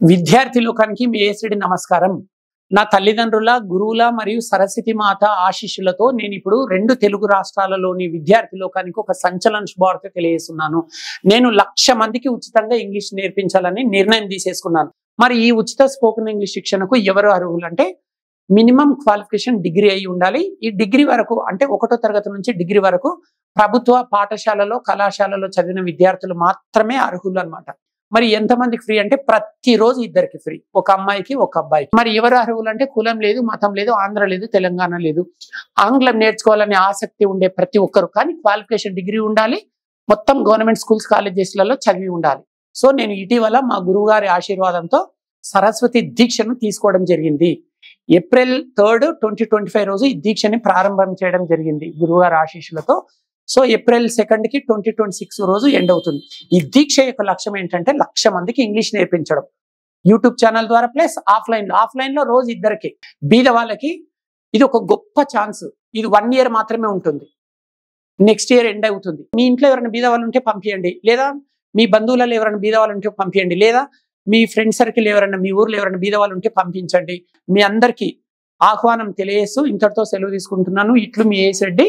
విద్యార్థి లోకానికి మీ ఏసిడి నమస్కారం. నా తల్లిదండ్రుల, గురువుల మరియు సరస్వతి మాత ఆశీస్సులతో నేను ఇప్పుడు 2 తెలుగు రాష్ట్రాలలోని విద్యార్థి లోకానికి ఒక సంచలన శుభవార్త తెలియజేస్తున్నాను. నేను 1,00,000 మందికి ఉచితంగా ఇంగ్లీష్ నేర్పించాలని నిర్ణయం తీసేసుకున్నాను. మరి ఈ ఉచిత స్పోకెన్ ఇంగ్లీష్ శిక్షణకు ఎవరు అర్హులు అంటే మినిమం క్వాలిఫికేషన్ డిగ్రీ అయి ఉండాలి. ఈ డిగ్రీ వరకు అంటే 1వ తరగతి నుంచి డిగ్రీ వరకు ప్రభుత్వ పాఠశాలలో, కళాశాలలో చదివిన విద్యార్థులు మాత్రమే అర్హులు అన్నమాట. మరి ఎంతమందికి ఫ్రీ అంటే ప్రతిరోజు ఇద్దరికి ఫ్రీ, ఒక అమ్మాయికి ఒక అబ్బాయికి. మరి ఎవరు అర్హులు అంటే కులం లేదు, మతం లేదు, ఆంధ్ర లేదు, తెలంగాణ లేదు. ఆంగ్లం నేర్చుకోవాలనే ఆసక్తి ఉండే ప్రతి ఒక్కరు, కానీ క్వాలిఫికేషన్ డిగ్రీ ఉండాలి, మొత్తం గవర్నమెంట్ స్కూల్స్ కాలేజెస్లలో చదివి ఉండాలి. సో నేను ఇటీవల మా గురువు గారి ఆశీర్వాదంతో సరస్వతి దీక్షను తీసుకోవడం జరిగింది. ఏప్రిల్ 3, 2025 రోజు ఈ దీక్షని ప్రారంభం చేయడం జరిగింది గురువుగారి ఆశీస్సులతో. సో ఏప్రిల్ 2కి 2026 రోజు ఎండ్ అవుతుంది. ఈ దీక్ష యొక్క లక్ష్యం ఏంటంటే 1,00,000 మందికి ఇంగ్లీష్ నేర్పించడం యూట్యూబ్ ఛానల్ ద్వారా, ప్లస్ ఆఫ్లైన్ లో రోజు ఇద్దరికి. బీద వాళ్ళకి ఇది ఒక గొప్ప ఛాన్స్. ఇది 1 year మాత్రమే ఉంటుంది, నెక్స్ట్ ఇయర్ ఎండ్ అవుతుంది. మీ ఇంట్లో ఎవరైనా బీద వాళ్ళు ఉంటే పంపించండి, లేదా మీ బంధువులలో ఎవరైనా బీద వాళ్ళు ఉంటే పంపించండి, లేదా మీ ఫ్రెండ్ సర్కిల్ ఎవరైనా, మీ ఊర్లో ఎవరైనా బీద వాళ్ళు ఉంటే పంపించండి. మీ అందరికీ ఆహ్వానం తెలియజేస్తూ ఇంతటితో సెలవు తీసుకుంటున్నాను. ఇట్లు మీ ఏసిరెడ్డి.